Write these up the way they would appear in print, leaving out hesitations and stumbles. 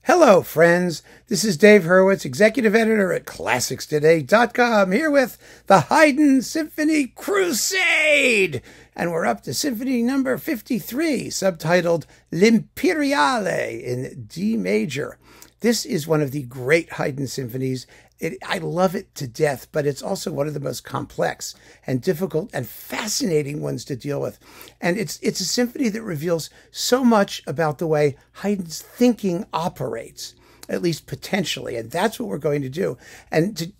Hello, friends. This is Dave Hurwitz, executive editor at ClassicsToday.com, here with the Haydn Symphony Crusade. And we're up to Symphony number 53, subtitled L'Imperiale in D major. This is one of the great Haydn symphonies. I love it to death, but it's also one of the most complex and difficult and fascinating ones to deal with. And it's a symphony that reveals so much about the way Haydn's thinking operates, at least potentially. And that's what we're going to do. And to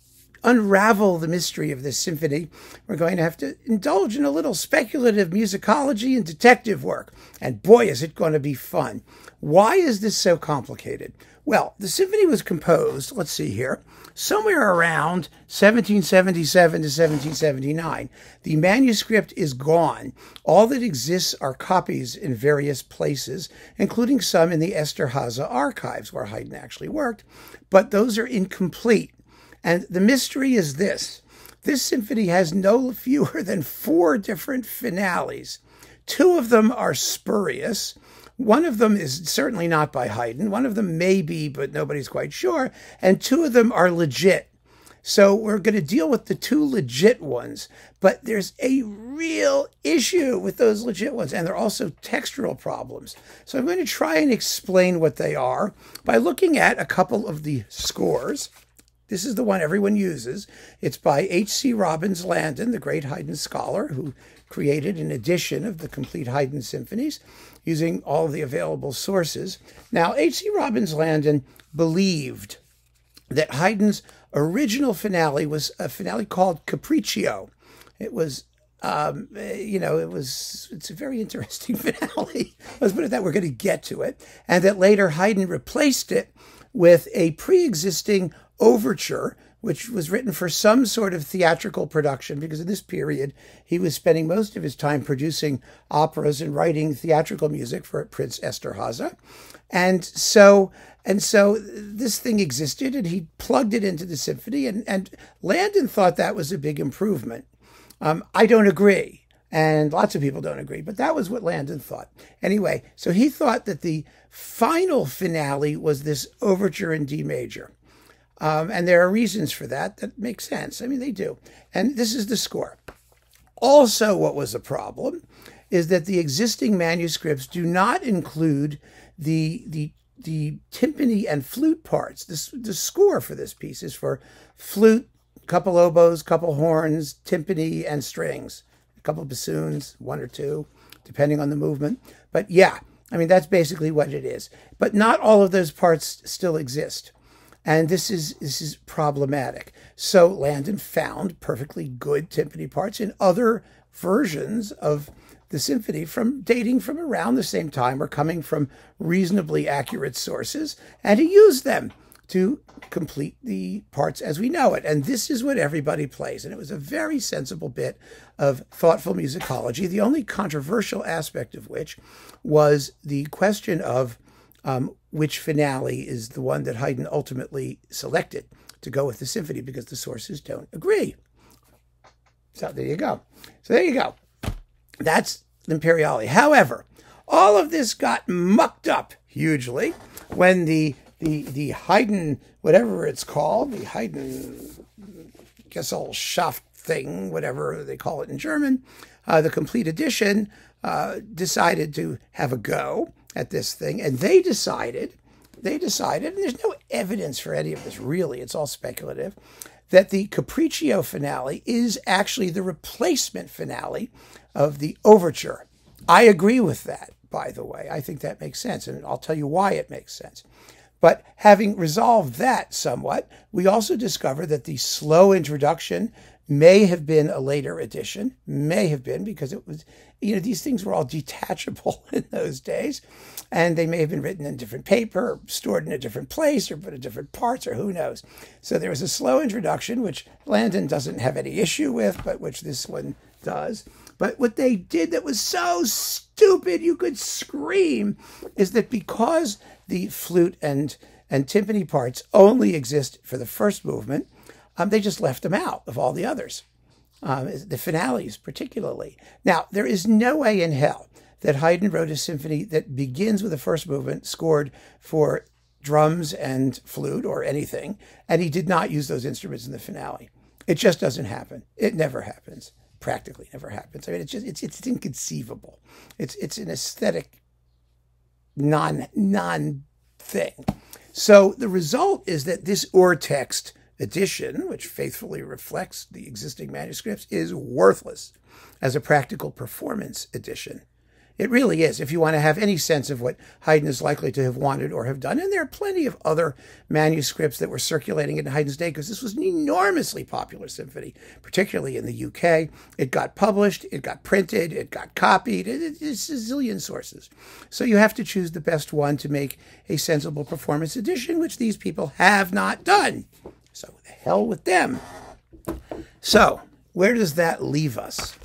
unravel the mystery of this symphony, we're going to have to indulge in a little speculative musicology and detective work. And boy, is it going to be fun. Why is this so complicated? Well, the symphony was composed, let's see here, somewhere around 1777 to 1779. The manuscript is gone. All that exists are copies in various places, including some in the Esterházy archives, where Haydn actually worked, but those are incomplete. And the mystery is this. This symphony has no fewer than 4 different finales. 2 of them are spurious. One of them is certainly not by Haydn. One of them may be, but nobody's quite sure. And 2 of them are legit. So we're going to deal with the 2 legit ones. But there's a real issue with those legit ones. And there are also textural problems. So I'm going to try and explain what they are by looking at a couple of the scores. This is the one everyone uses. It's by H.C. Robbins Landon, the great Haydn scholar, who created an edition of the complete Haydn symphonies using all the available sources. Now, H.C. Robbins Landon believed that Haydn's original finale was a finale called Capriccio. It was, it's a very interesting finale. Let's put it that we're going to get to it. And that later Haydn replaced it with a pre-existing overture, which was written for some sort of theatrical production, because in this period he was spending most of his time producing operas and writing theatrical music for Prince Esterházy. And so this thing existed, and he plugged it into the symphony, and Landon thought that was a big improvement. I don't agree, and lots of people don't agree, but that was what Landon thought. Anyway, so he thought that the final finale was this overture in D major. And there are reasons for that make sense. I mean, they do. And this is the score. Also, what was a problem is that the existing manuscripts do not include the timpani and flute parts. The score for this piece is for flute, couple oboes, couple horns, timpani, and strings. A couple bassoons, 1 or 2, depending on the movement. But yeah, I mean, that's basically what it is. But not all of those parts still exist. And this is problematic. So Landon found perfectly good timpani parts in other versions of the symphony dating from around the same time or coming from reasonably accurate sources, and he used them to complete the parts as we know it. And this is what everybody plays. And it was a very sensible bit of thoughtful musicology, the only controversial aspect of which was the question of which finale is the one that Haydn ultimately selected to go with the symphony, because the sources don't agree. So there you go. That's L'Imperiale. However, all of this got mucked up hugely when the Haydn, whatever it's called, the Haydn Gesellschaft thing, whatever they call it in German, the complete edition, decided to have a go at this thing, and they decided, and there's no evidence for any of this really, it's all speculative, that the Capriccio finale is actually the replacement finale of the overture. I agree with that, by the way. I think that makes sense, and I'll tell you why it makes sense. But having resolved that somewhat, we also discover that the slow introduction may have been a later edition, because it was, these things were all detachable in those days, and they may have been written in different paper, or stored in a different place, or put in different parts, or who knows. So there was a slow introduction, which Landon doesn't have any issue with, but which this one does. But what they did that was so stupid you could scream is that because the flute and timpani parts only exist for the first movement, they just left them out of all the others, the finales particularly. Now, there is no way in hell that Haydn wrote a symphony that begins with the first movement scored for drums and flute or anything, and he did not use those instruments in the finale. It just doesn't happen. It never happens. Practically never happens. I mean, it's inconceivable. It's an aesthetic non thing. So the result is that this text edition, which faithfully reflects the existing manuscripts, is worthless as a practical performance edition. It really is, if you want to have any sense of what Haydn is likely to have wanted or have done. And there are plenty of other manuscripts that were circulating in Haydn's day, because this was an enormously popular symphony, particularly in the UK. It got published, it got printed, it got copied. It's a zillion sources. So you have to choose the best one to make a sensible performance edition, which these people have not done. So the hell with them. So where does that leave us?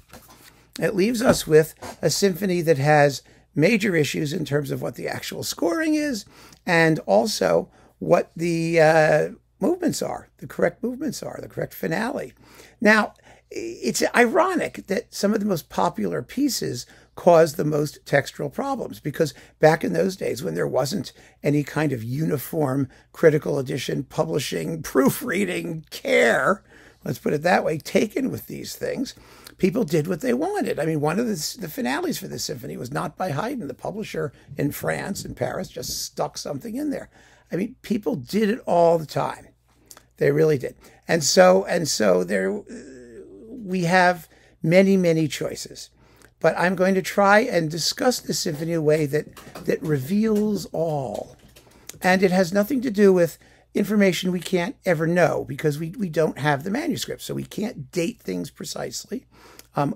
It leaves us with a symphony that has major issues in terms of what the actual scoring is, and also what the movements are, the correct movements are, the correct finale. Now, it's ironic that some of the most popular pieces cause the most textual problems, because back in those days when there wasn't any kind of uniform critical edition, publishing, proofreading care, let's put it that way, taken with these things, people did what they wanted. I mean, one of the finales for this symphony was not by Haydn. The publisher in France, in Paris, just stuck something in there. I mean, people did it all the time. They really did. And so there we have many, many choices. But I'm going to try and discuss this symphony in a way that reveals all. And it has nothing to do with information we can't ever know, because we don't have the manuscript. So we can't date things precisely,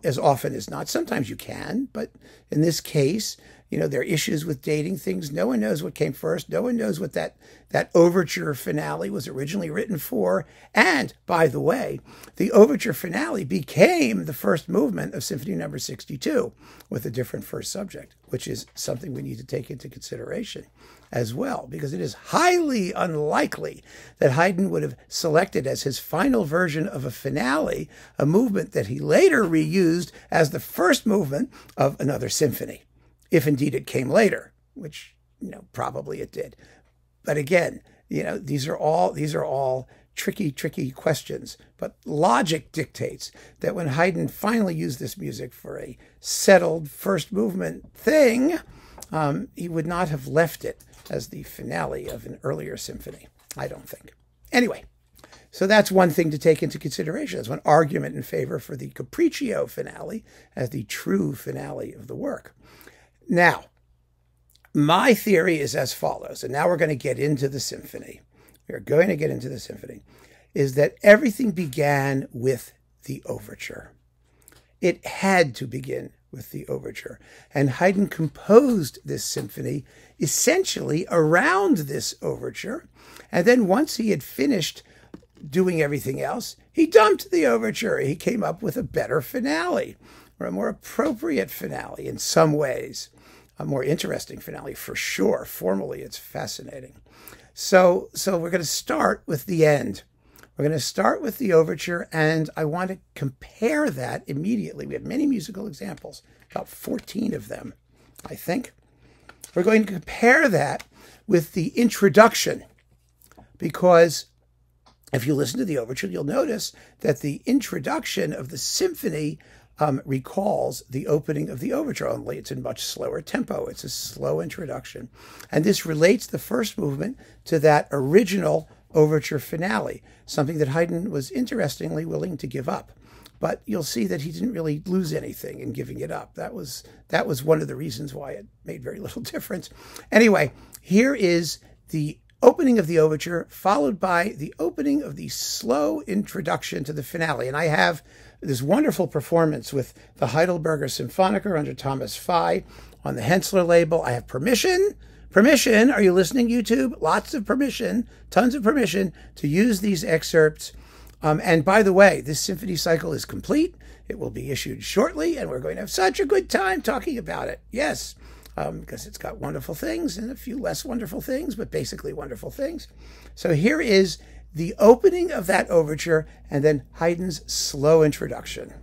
as often as not. Sometimes you can, but in this case, you know, there are issues with dating things. No one knows what came first. No one knows what that overture finale was originally written for. And, by the way, the overture finale became the first movement of Symphony No. 62 with a different first subject, which is something we need to take into consideration as well, because it is highly unlikely that Haydn would have selected as his final version of a finale a movement that he later reused as the first movement of another symphony, if indeed it came later, which, you know, probably it did. But again, you know, these are all tricky questions. But logic dictates that when Haydn finally used this music for a settled first movement thing, he would not have left it as the finale of an earlier symphony, I don't think. Anyway, so that's one thing to take into consideration. That's one argument in favor for the Capriccio finale as the true finale of the work. Now, my theory is as follows, and now we're going to get into the symphony. We are going to get into the symphony, is that everything began with the overture. It had to begin with the overture. And Haydn composed this symphony essentially around this overture. And then once he had finished doing everything else, he dumped the overture. He came up with a better finale, or a more appropriate finale in some ways. A more interesting finale for sure. Formally, it's fascinating. So we're going to start with the end. We're going to start with the overture, and I want to compare that immediately. We have many musical examples, about 14 of them, I think. We're going to compare that with the introduction, because if you listen to the overture, you'll notice that the introduction of the symphony recalls the opening of the overture, only it's in much slower tempo. It's a slow introduction. And this relates the first movement to that original overture finale, something that Haydn was interestingly willing to give up. But you'll see that he didn't really lose anything in giving it up. That was one of the reasons why it made very little difference. Anyway, here is the opening of the overture, followed by the opening of the slow introduction to the finale. And I have this wonderful performance with the Heidelberger Symphoniker under Thomas Fye on the Hänssler label. I have permission. Are you listening, YouTube? Lots of permission, tons of permission to use these excerpts. And by the way, this symphony cycle is complete. It will be issued shortly, and we're going to have such a good time talking about it. Yes, because it's got wonderful things and a few less wonderful things, but basically wonderful things. So here is the opening of that overture, and then Haydn's slow introduction.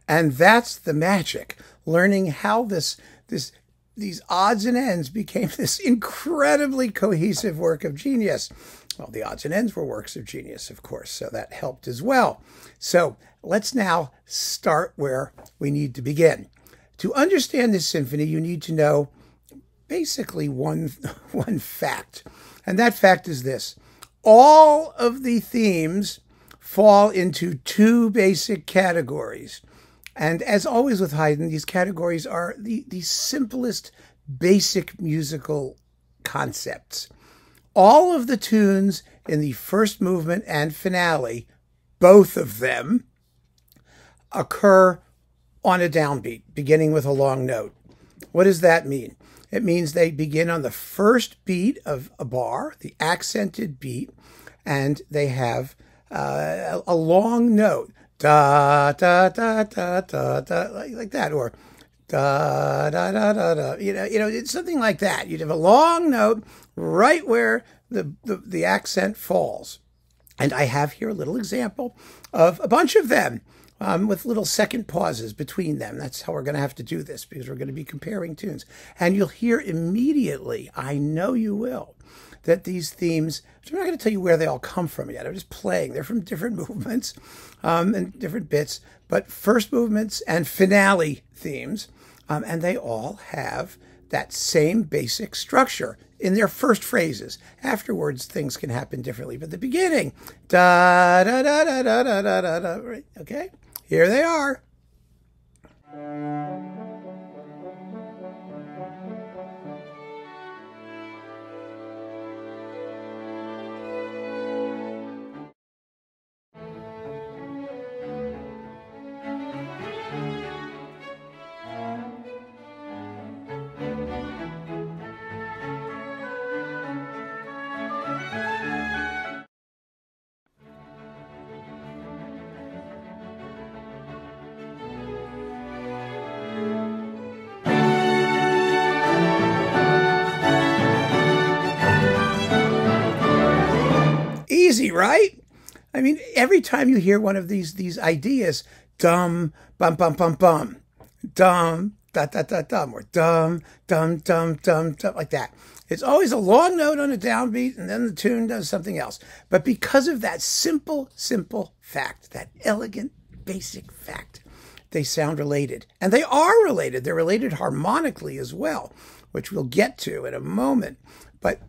And that's the magic, learning how these odds and ends became this incredibly cohesive work of genius. Well, the odds and ends were works of genius, of course, so that helped as well. So let's now start where we need to begin. To understand this symphony, you need to know basically one fact, and that fact is this. All of the themes fall into two basic categories. And as always with Haydn, these categories are the simplest basic musical concepts. All of the tunes in the first movement and finale, both of them, occur on a downbeat, beginning with a long note. What does that mean? It means they begin on the first beat of a bar, the accented beat, and they have a long note. Da da da da da da, like that, or da da da da da. It's something like that. You'd have a long note right where the accent falls. And I have here a little example of a bunch of them with little second pauses between them. That's how we're going to have to do this, because we're going to be comparing tunes. And you'll hear immediately, I know you will, that these themes, I'm not going to tell you where they all come from yet. I'm just playing. They're from different movements and different bits, but first movements and finale themes, and they all have that same basic structure in their first phrases. Afterwards, things can happen differently, but the beginning, da da da da da da da da da. Right? Okay, here they are. Easy, right? I mean, every time you hear one of these ideas, dum, bum, bum, bum, bum, dum, da, da, da, dum, or dum, dum, dum, dum, dum, like that. It's always a long note on a downbeat, and then the tune does something else. But because of that simple fact, that elegant, basic fact, they sound related. And they are related. They're related harmonically as well, which we'll get to in a moment. But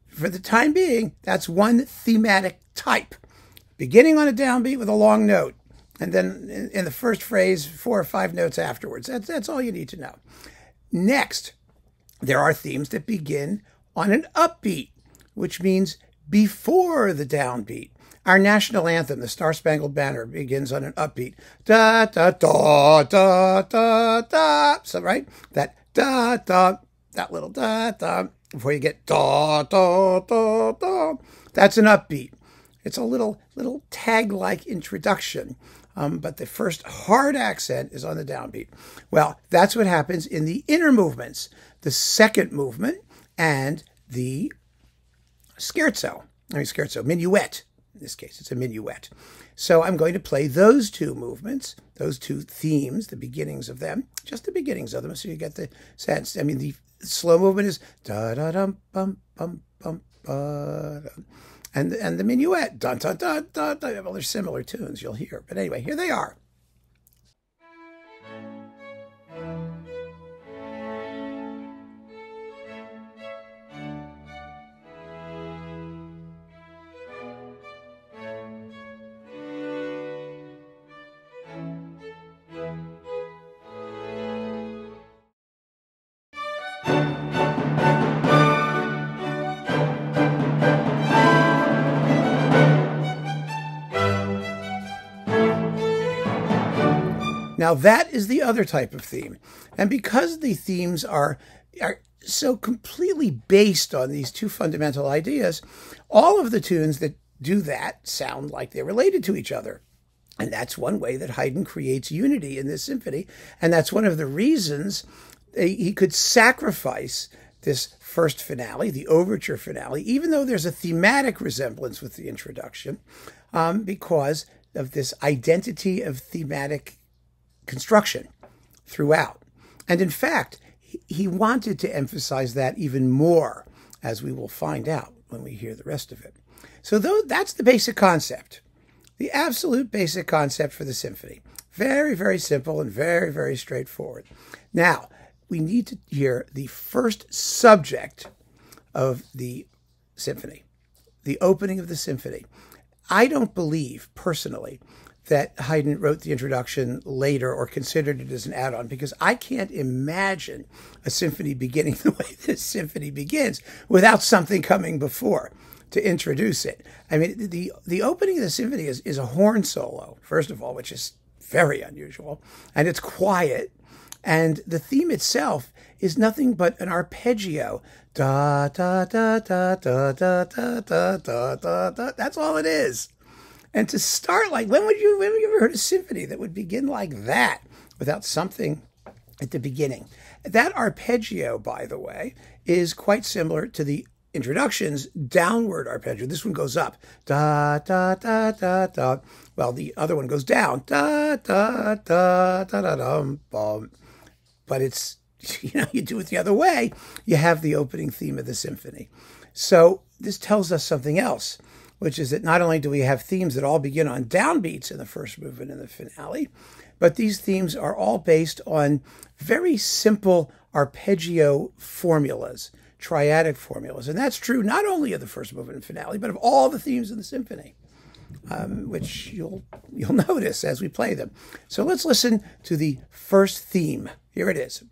for the time being, that's one thematic type. Beginning on a downbeat with a long note, and then in the first phrase, 4 or 5 notes afterwards. That's all you need to know. Next, there are themes that begin on an upbeat, which means before the downbeat. Our national anthem, the Star-Spangled Banner, begins on an upbeat. Da, da, da, da, da, da. So, right? That da, da, that little da, da, before you get da, da, da, da. That's an upbeat. It's a little tag-like introduction, but the first hard accent is on the downbeat. Well, that's what happens in the inner movements, the second movement and the minuet. In this case, it's a minuet. So I'm going to play those two movements, those two themes, the beginnings of them, just the beginnings of them, so you get the sense. I mean, the slow movement is da-da-dum, bum, bum, bum, ba-dum. And the minuet, dun, dun, dun, dun, dun. Well, they're similar tunes you'll hear. But anyway, here they are. Now that is the other type of theme. And because the themes are so completely based on these two fundamental ideas, all of the tunes that do that sound like they're related to each other. And that's one way that Haydn creates unity in this symphony. And that's one of the reasons he could sacrifice this first finale, the overture finale, even though there's a thematic resemblance with the introduction, because of this identity of thematic construction throughout. And in fact, he wanted to emphasize that even more, as we will find out when we hear the rest of it. So that's the basic concept, the absolute basic concept for the symphony. Very, very simple and very, very straightforward. Now, we need to hear the first subject of the symphony, the opening of the symphony. I don't believe, personally, that Haydn wrote the introduction later or considered it as an add-on, because I can't imagine a symphony beginning the way this symphony begins without something coming before to introduce it. I mean, the opening of the symphony is a horn solo, first of all, which is very unusual, and it's quiet, and the theme itself is nothing but an arpeggio. Da da da da da da da da da da da. That's all it is. And to start like, when have you ever heard a symphony that would begin like that without something at the beginning? That arpeggio, by the way, is quite similar to the introduction's downward arpeggio. This one goes up, da da da da da. Well, the other one goes down, da da da da da dum bum. But it's, you do it the other way, you have the opening theme of the symphony. So this tells us something else, which is that not only do we have themes that all begin on downbeats in the first movement and the finale, but these themes are all based on very simple arpeggio formulas, triadic formulas. And that's true not only of the first movement and finale, but of all the themes in the symphony, which you'll notice as we play them. So let's listen to the first theme. Here it is.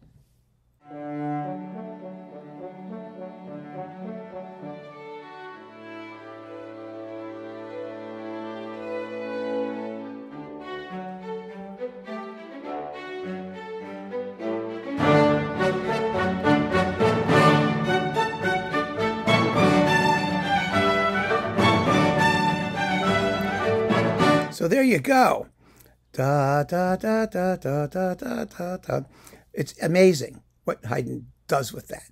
So there you go. Da, da, da, da, da, da, da, da, da. It's amazing what Haydn does with that.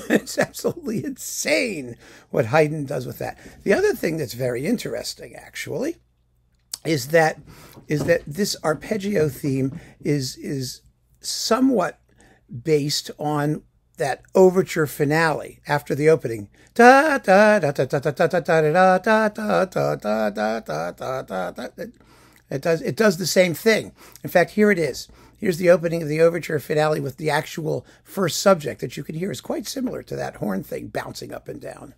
It's absolutely insane what Haydn does with that. The other thing that's very interesting, actually, is that this arpeggio theme is somewhat based on that overture finale after the opening. Da da da da da da da da da da da da da da da da da. It does the same thing. In fact, here it is. Here's the opening of the overture finale with the actual first subject that you can hear is quite similar to that horn thing bouncing up and down.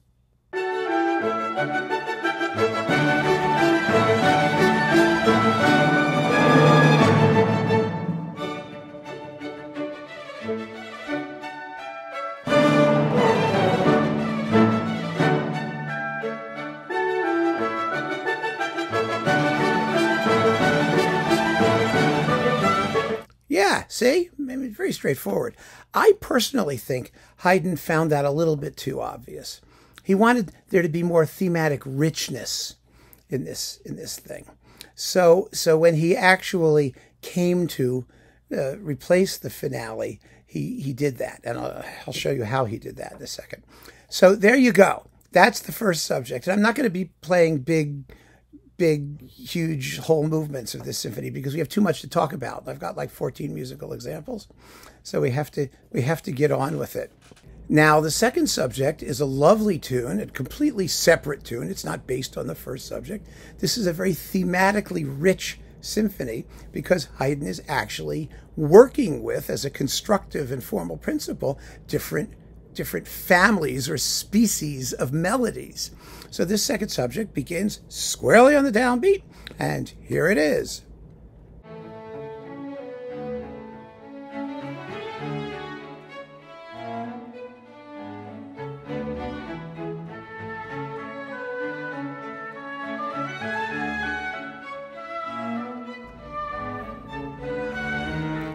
Yeah, see? I mean, very straightforward. I personally think Haydn found that a little bit too obvious. He wanted there to be more thematic richness in this thing. So when he actually came to replace the finale, he did that. And I'll show you how he did that in a second. So there you go. That's the first subject. And I'm not going to be playing big, huge whole movements of this symphony because we have too much to talk about. I've got like 14 musical examples, so we have to get on with it. Now, the second subject is a lovely tune, a completely separate tune. It's not based on the first subject. This is a very thematically rich symphony because Haydn is actually working with, as a constructive and formal principle, different families or species of melodies. So this second subject begins squarely on the downbeat, and here it is.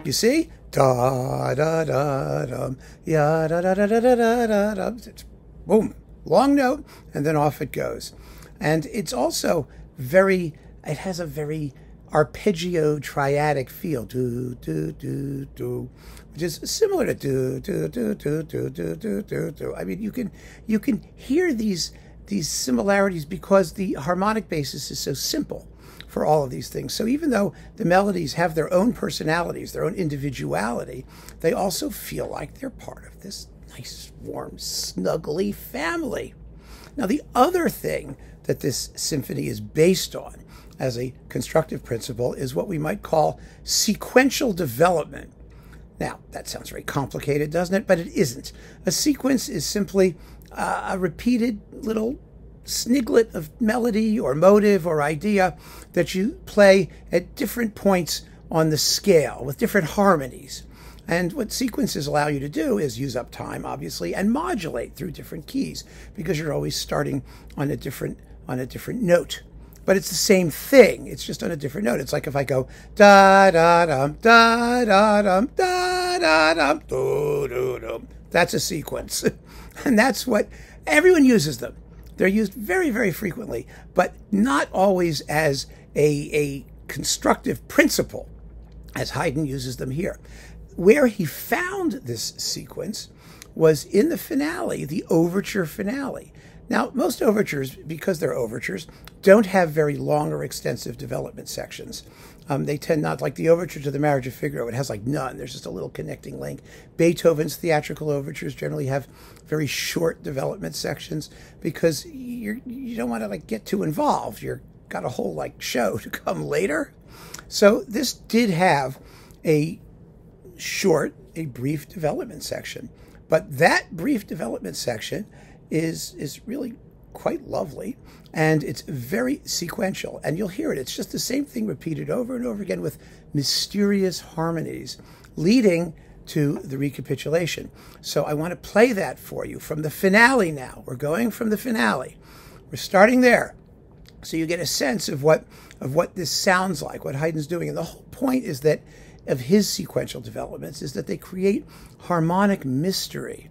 You see? Da da da dum, ya da da da da da da da. Boom, long note, and then off it goes. And it's also it has a very arpeggio triadic feel, do do do do, which is similar to do do do do do do do do do. I mean, you can hear these similarities because the harmonic basis is so simple for all of these things. So even though the melodies have their own personalities, their own individuality, they also feel like they're part of this nice, warm, snuggly family. Now, the other thing that this symphony is based on as a constructive principle is what we might call sequential development. Now, that sounds very complicated, doesn't it? But it isn't. A sequence is simply a repeated little sniglet of melody or motive or idea that you play at different points on the scale with different harmonies. And what sequences allow you to do is use up time, obviously, and modulate through different keys, because you're always starting on a different note. But it's the same thing. It's just on a different note. It's like if I go da da dum da da dum da da dum do do do. That's a sequence, and that's what everyone uses them. They're used very, very frequently, but not always as a constructive principle, as Haydn uses them here. Where he found this sequence was in the finale, the overture finale. Now, most overtures, because they're overtures, don't have very long or extensive development sections. They tend not, like the overture to the Marriage of Figaro, it has like none. There's just a little connecting link. Beethoven's theatrical overtures generally have very short development sections because you don't want to like get too involved. You've got a whole like show to come later. So this did have a brief development section. But that brief development section is really quite lovely, and it's very sequential, and you'll hear it. It's just the same thing repeated over and over again with mysterious harmonies leading to the recapitulation. So I want to play that for you from the finale now. We're going from the finale. We're starting there. So you get a sense of what this sounds like, what Haydn's doing. And the whole point is that of his sequential developments is that they create harmonic mystery.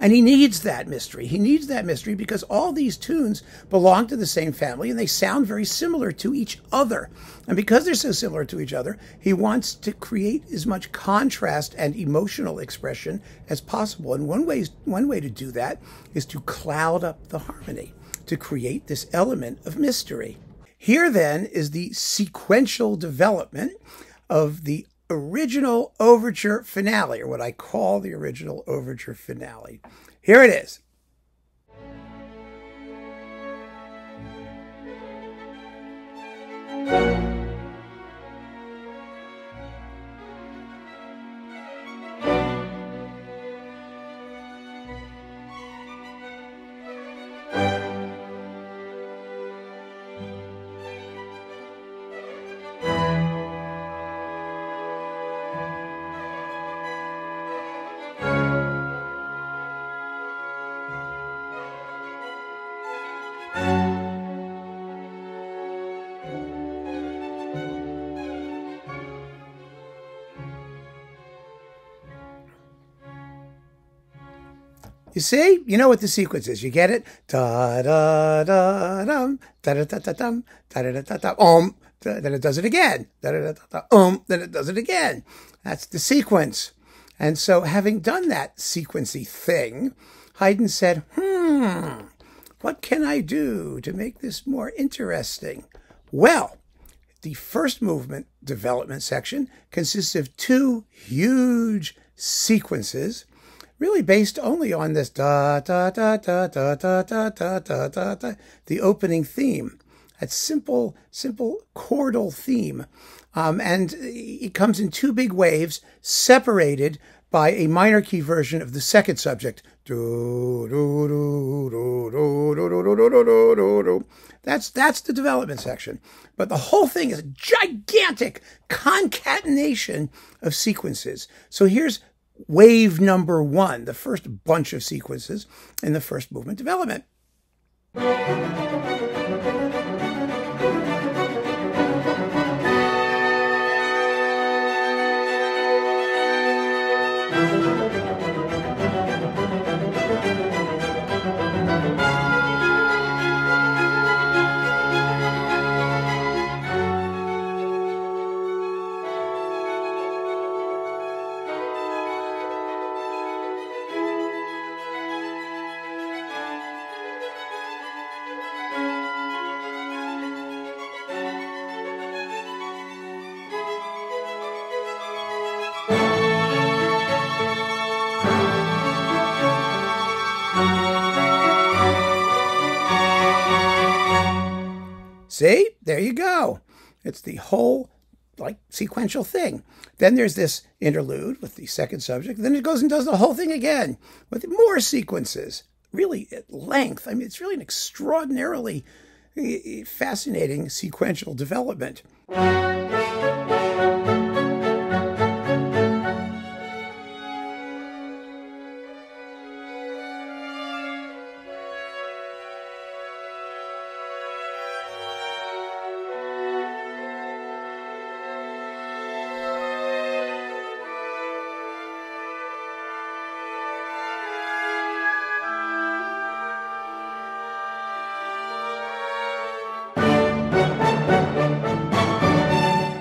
And he needs that mystery. He needs that mystery because all these tunes belong to the same family and they sound very similar to each other. And because they're so similar to each other, he wants to create as much contrast and emotional expression as possible. And one way to do that is to cloud up the harmony, to create this element of mystery. Here then is the sequential development of the original overture finale, or what I call the original overture finale. Here it is. You see? You know what the sequence is. You get it? Da da da dum, da da da da dum, da da da da da then it does it again. Da da da da then it does it again. That's the sequence. And so having done that sequency thing, Haydn said, what can I do to make this more interesting? Well, the first movement development section consists of two huge sequences, really based only on this da da da da da da da da da da da, the opening theme, that simple chordal theme, and it comes in two big waves, separated by a minor key version of the second subject. That's the development section, but the whole thing is a gigantic concatenation of sequences. So here's wave number one, the first bunch of sequences in the first movement development. See? There you go. It's the whole, like, sequential thing. Then there's this interlude with the second subject. Then it goes and does the whole thing again with more sequences, really at length. I mean, it's really an extraordinarily fascinating sequential development.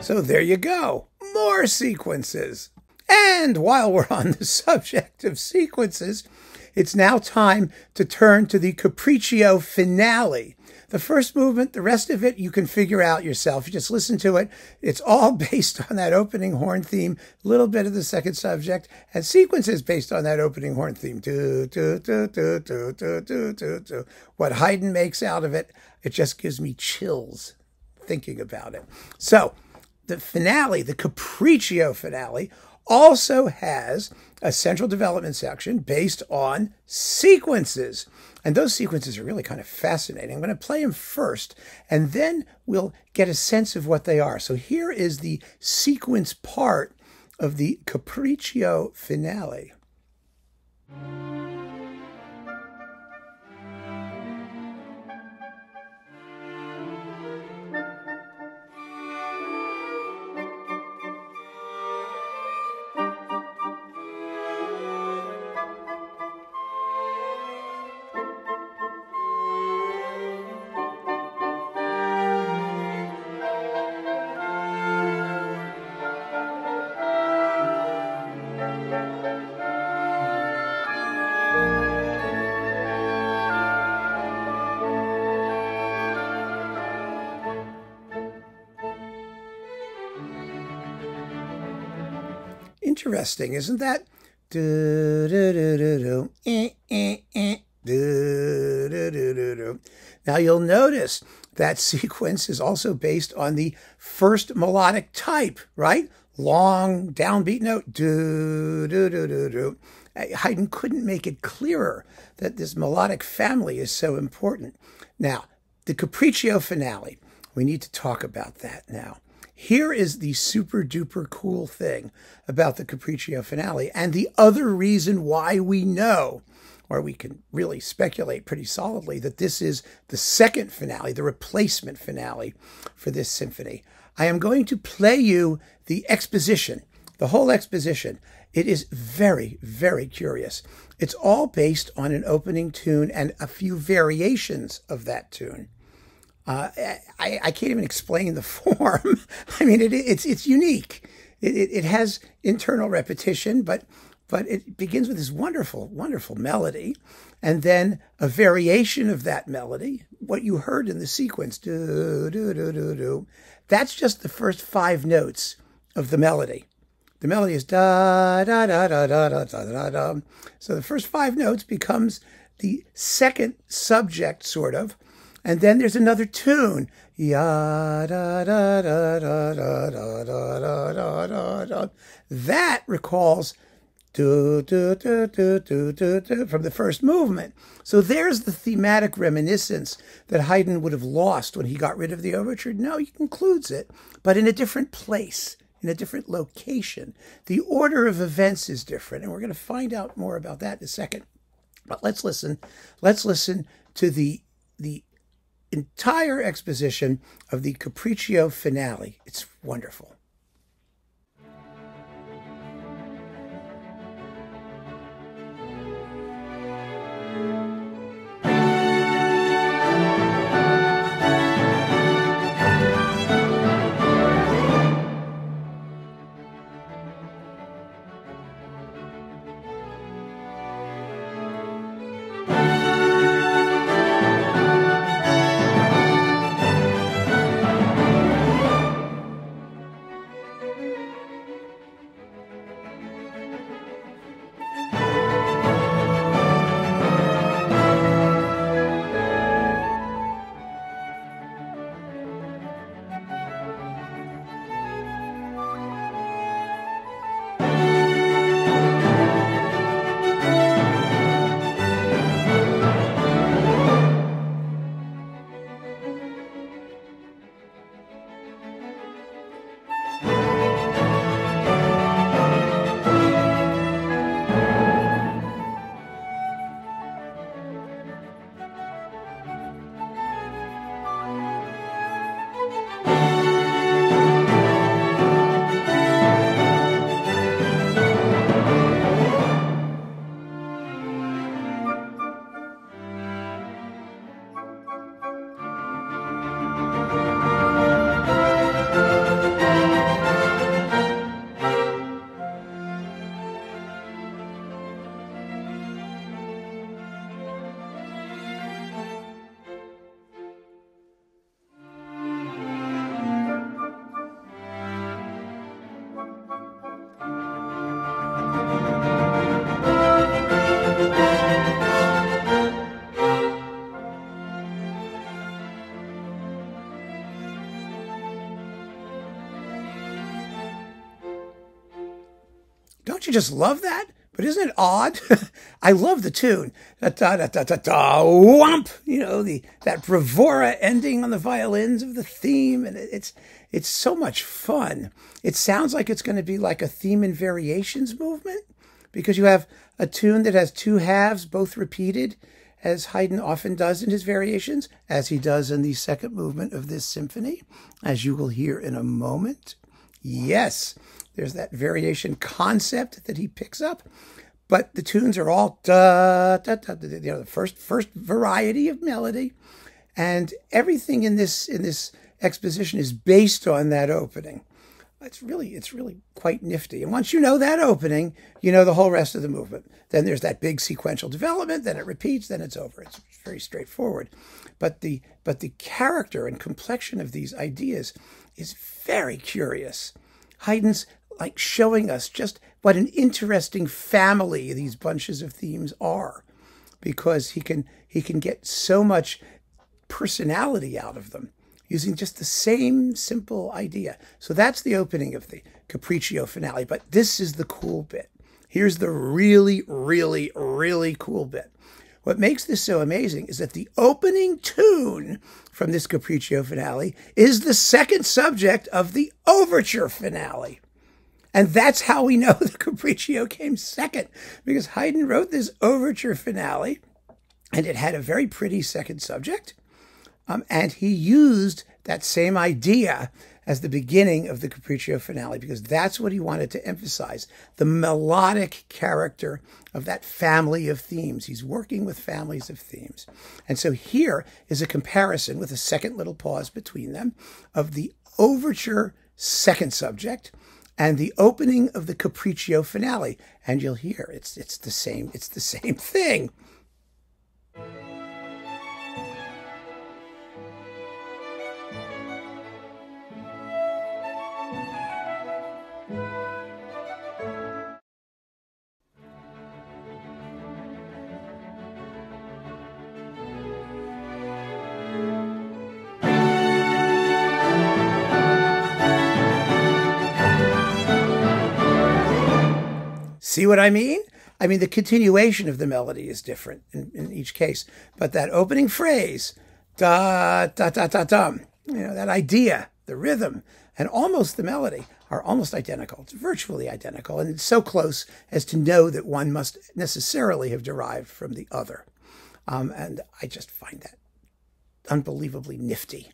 So there you go, more sequences. And while we're on the subject of sequences, it's now time to turn to the Capriccio finale. The first movement, the rest of it, you can figure out yourself. You just listen to it. It's all based on that opening horn theme, a little bit of the second subject, and sequences based on that opening horn theme. Do, do, do, do, do, do, do, do, do. What Haydn makes out of it, it just gives me chills thinking about it. So, the finale, the Capriccio finale, also has a central development section based on sequences. And those sequences are really kind of fascinating. I'm going to play them first, and then we'll get a sense of what they are. So here is the sequence part of the Capriccio finale. Interesting, isn't that? Do, do, do, do, do. Do, do, do, do, do. Now you'll notice that sequence is also based on the first melodic type, right? Long downbeat note. Do, do, do, do, do. Haydn couldn't make it clearer that this melodic family is so important. Now, the Capriccio finale, we need to talk about that now. Here is the super duper cool thing about the Capriccio finale, and the other reason why we know, or we can really speculate pretty solidly, that this is the second finale, the replacement finale for this symphony. I am going to play you the exposition, the whole exposition. It is very, very curious. It's all based on an opening tune and a few variations of that tune. I can't even explain the form. I mean, it's unique. It has internal repetition, but it begins with this wonderful, wonderful melody, and then a variation of that melody, what you heard in the sequence, do, do, do, do, do. That's just the first 5 notes of the melody. The melody is da, da, da, da, da, da, da, da, da. So the first 5 notes becomes the second subject, sort of. And then there's another tune. Ya, da, da, da, da, da, da, da, da, da, da. That recalls do, do, do, do, do, do, do, from the first movement. So there's the thematic reminiscence that Haydn would have lost when he got rid of the overture. No, he includes it, but in a different place, in a different location. The order of events is different, and we're going to find out more about that in a second. But let's listen. Let's listen to the entire exposition of the Capriccio finale. It's wonderful. you just love that? But isn't it odd? I love the tune. Whomp! You know, that bravura ending on the violins of the theme, and it's so much fun. It sounds like it's going to be like a theme and variations movement, because you have a tune that has two halves, both repeated, as Haydn often does in his variations, as he does in the second movement of this symphony, as you will hear in a moment. Yes, there's that variation concept that he picks up, but the tunes are all da, da, da, da, you know, the first variety of melody, and everything in this exposition is based on that opening. It's really quite nifty. And once you know that opening, you know the whole rest of the movement. Then there's that big sequential development, then it repeats, then it's over. It's very straightforward. But the character and complexion of these ideas is very curious. Haydn's like showing us just what an interesting family these bunches of themes are, because he can get so much personality out of them using just the same simple idea. So that's the opening of the Capriccio finale. But this is the cool bit. Here's the really, really, really cool bit. What makes this so amazing is that the opening tune from this Capriccio finale is the second subject of the overture finale. And that's how we know the Capriccio came second, because Haydn wrote this overture finale, and it had a very pretty second subject. And he used that same idea as the beginning of the Capriccio finale, because that's what he wanted to emphasize, the melodic character of that family of themes. He's working with families of themes. And so here is a comparison with a second little pause between them of the overture second subject and the opening of the Capriccio finale. And you'll hear it's the same thing. See what I mean? I mean, the continuation of the melody is different in each case, but that opening phrase, da, da, da, da, dum, you know, that idea, the rhythm, and almost the melody are almost identical. It's virtually identical, and it's so close as to know that one must necessarily have derived from the other. And I just find that unbelievably nifty.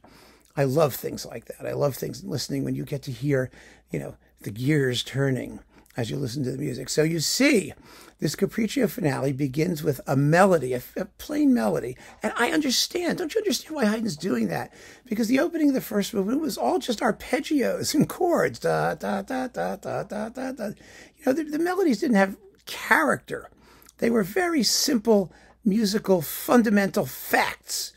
I love things like that. I love things listening when you get to hear, you know, the gears turning as you listen to the music. So you see, this Capriccio finale begins with a melody, a plain melody. And I understand. Don't you understand why Haydn's doing that? Because the opening of the first movement was all just arpeggios and chords. Da, da, da, da, da, da, da, da. You know, the melodies didn't have character. They were very simple, musical, fundamental facts.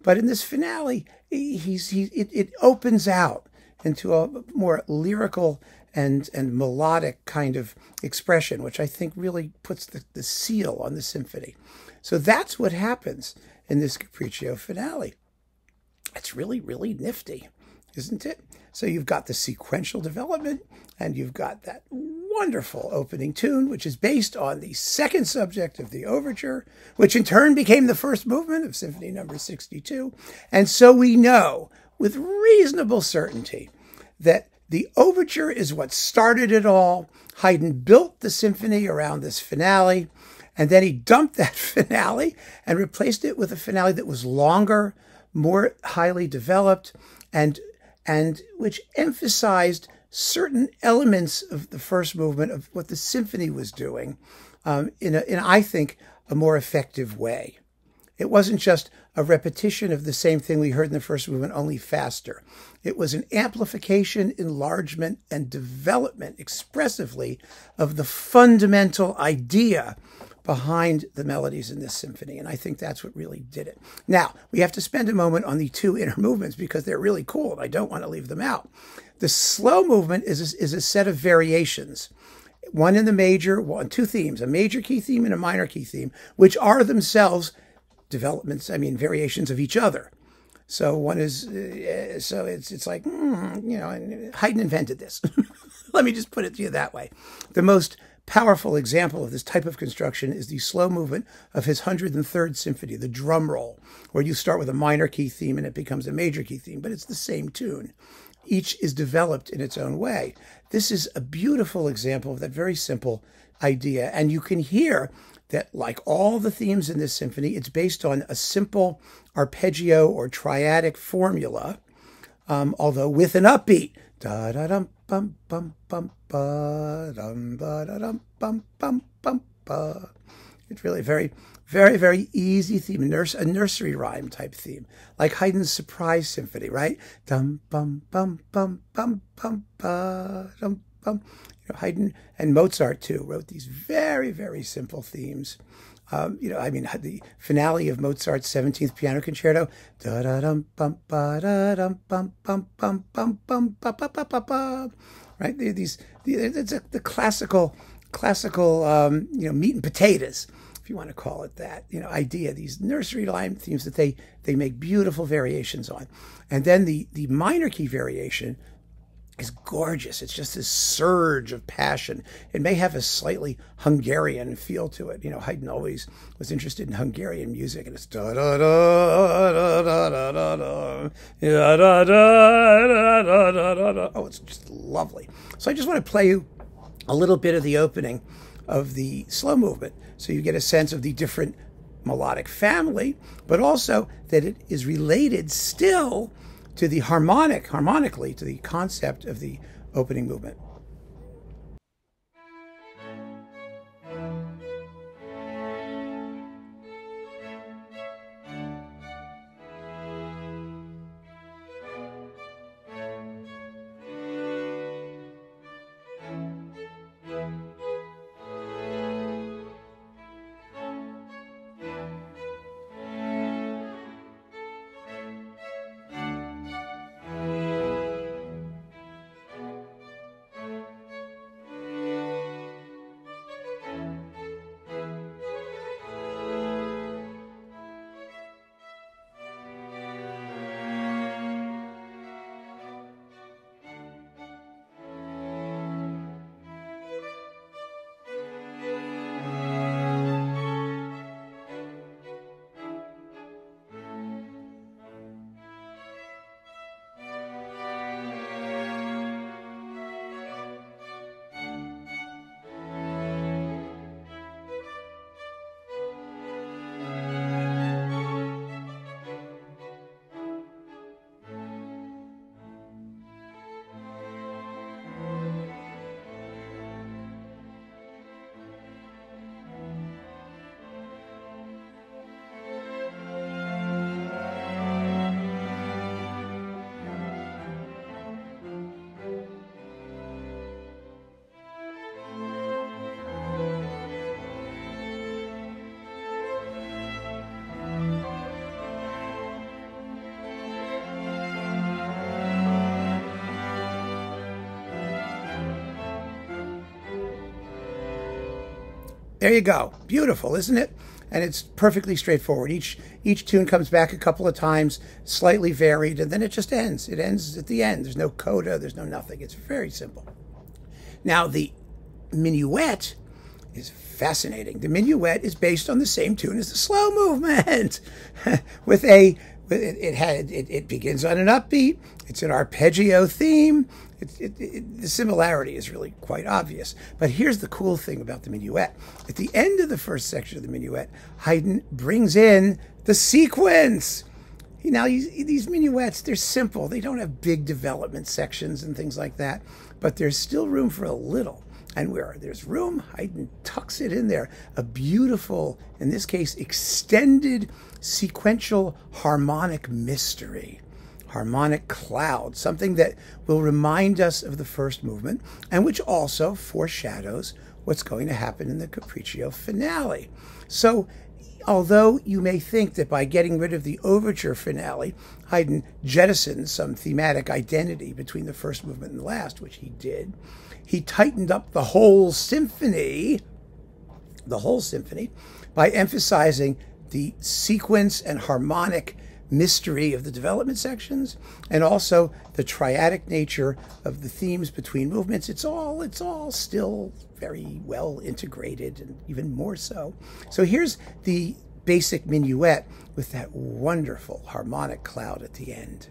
But in this finale, it opens out into a more lyrical and melodic kind of expression, which I think really puts the seal on the symphony. So that's what happens in this Capriccio finale. It's really, really nifty, isn't it? So you've got the sequential development, and you've got that wonderful opening tune, which is based on the second subject of the overture, which in turn became the first movement of Symphony No. 62. And so we know with reasonable certainty that the overture is what started it all. Haydn built the symphony around this finale, and then he dumped that finale and replaced it with a finale that was longer, more highly developed, and which emphasized certain elements of the first movement of what the symphony was doing in I think, a more effective way. It wasn't just a repetition of the same thing we heard in the first movement, only faster. It was an amplification, enlargement, and development expressively of the fundamental idea behind the melodies in this symphony. And I think that's what really did it. Now, we have to spend a moment on the two inner movements because they're really cool, and I don't want to leave them out. The slow movement is a set of variations. One in the major, two themes, a major key theme and a minor key theme, which are themselves developments, variations of each other. So one is, so it's like, you know, Haydn invented this. Let me just put it to you that way. The most powerful example of this type of construction is the slow movement of his 103rd Symphony, the drum roll, where you start with a minor key theme and it becomes a major key theme, but it's the same tune. Each is developed in its own way. This is a beautiful example of that very simple idea. And you can hear that, like all the themes in this symphony, it's based on a simple arpeggio or triadic formula, although with an upbeat. Da da dum bum bum bum ba dum ba da dum bum bum bum ba. It's really very, very, very easy theme, a nursery rhyme type theme, like Haydn's Surprise Symphony, right? Dum bum bum bum bum bum ba dum bum. Haydn and Mozart too wrote these very, very simple themes. The finale of Mozart's 17th Piano Concerto, da da dum bum ba da dum bum bum bum bum bum ba ba ba ba ba. Right? It's the classical meat and potatoes, if you want to call it that, idea. These nursery rhyme themes that they make beautiful variations on, and then the minor key variation is gorgeous. It's just this surge of passion. It may have a slightly Hungarian feel to it. Haydn always was interested in Hungarian music, and it's da da da da da da da da da da da da da. Oh, it's just lovely. So I just want to play you a little bit of the opening of the slow movement, so you get a sense of the different melodic family, but also that it is related still to the harmonically to the concept of the opening movement. There you go. Beautiful, isn't it? And it's perfectly straightforward. Each tune comes back a couple of times, slightly varied, and then it just ends. It ends at the end. There's no coda. There's no nothing. It's very simple. Now, the minuet is fascinating. The minuet is based on the same tune as the slow movement, it begins on an upbeat. It's an arpeggio theme. The similarity is really quite obvious. But here's the cool thing about the minuet. At the end of the first section of the minuet, Haydn brings in the sequence. Now, these minuets, they're simple. They don't have big development sections and things like that. But there's still room for a little. And where there's room, Haydn tucks it in there. A beautiful, in this case, extended sequential harmonic mystery. Harmonic cloud, something that will remind us of the first movement and which also foreshadows what's going to happen in the Capriccio finale. So, although you may think that by getting rid of the overture finale, Haydn jettisoned some thematic identity between the first movement and the last, which he did, he tightened up the whole symphony by emphasizing the sequence and harmonic mystery of the development sections, and also the triadic nature of the themes between movements. It's all still very well integrated, and even more so. So here's the basic minuet with that wonderful harmonic cloud at the end.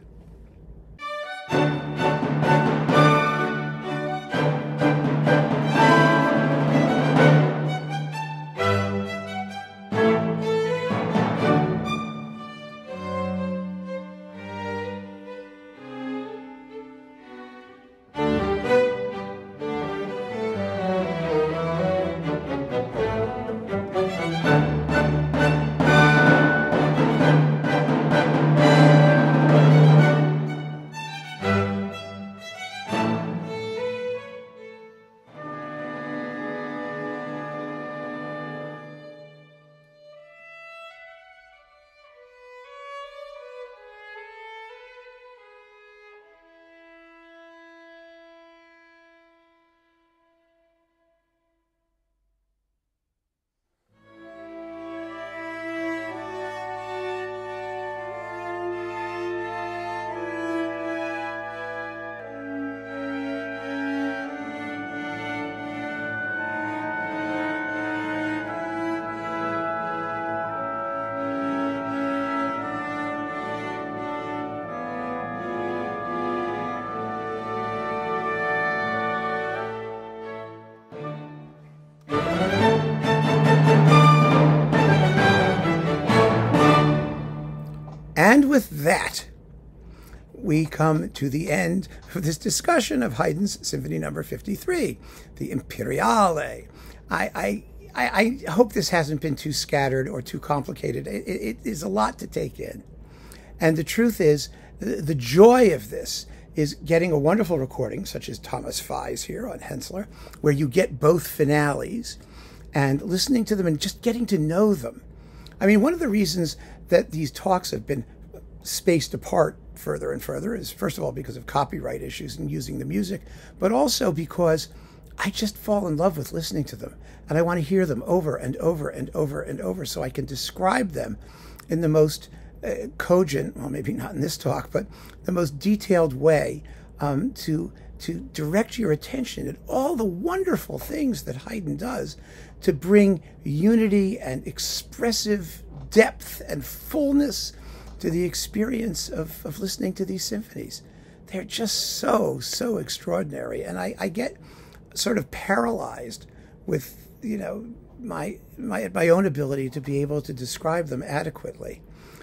And with that, we come to the end of this discussion of Haydn's Symphony No. 53, the Imperiale. I hope this hasn't been too scattered or too complicated. It is a lot to take in. And the truth is, the joy of this is getting a wonderful recording, such as Thomas Fye's here on Hänssler, where you get both finales, and listening to them and just getting to know them. I mean, one of the reasons that these talks have been spaced apart further and further is, first of all, because of copyright issues and using the music, but also because I just fall in love with listening to them, and I want to hear them over and over and over and over so I can describe them in the most cogent, well, maybe not in this talk, but the most detailed way to direct your attention at all the wonderful things that Haydn does to bring unity and expressive depth and fullness to the experience of listening to these symphonies. They're just so extraordinary. And I get sort of paralyzed with, my own ability to be able to describe them adequately.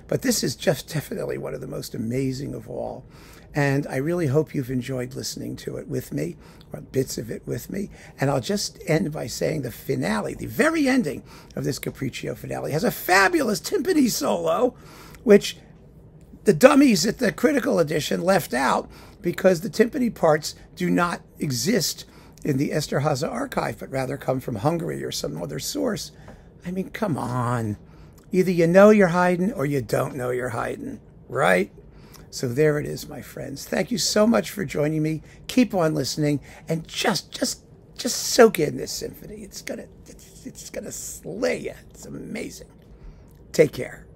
But this is just definitely one of the most amazing of all. And I really hope you've enjoyed listening to it with me, or bits of it with me. And I'll just end by saying the finale, the very ending of this Capriccio finale, has a fabulous timpani solo, which the dummies at the critical edition left out because the timpani parts do not exist in the Esterházy archive, but rather come from Hungary or some other source. I mean, come on. Either you know your Haydn or you don't know your Haydn, right? So there it is, my friends. Thank you so much for joining me. Keep on listening and just soak in this symphony. It's gonna slay you. It's amazing. Take care.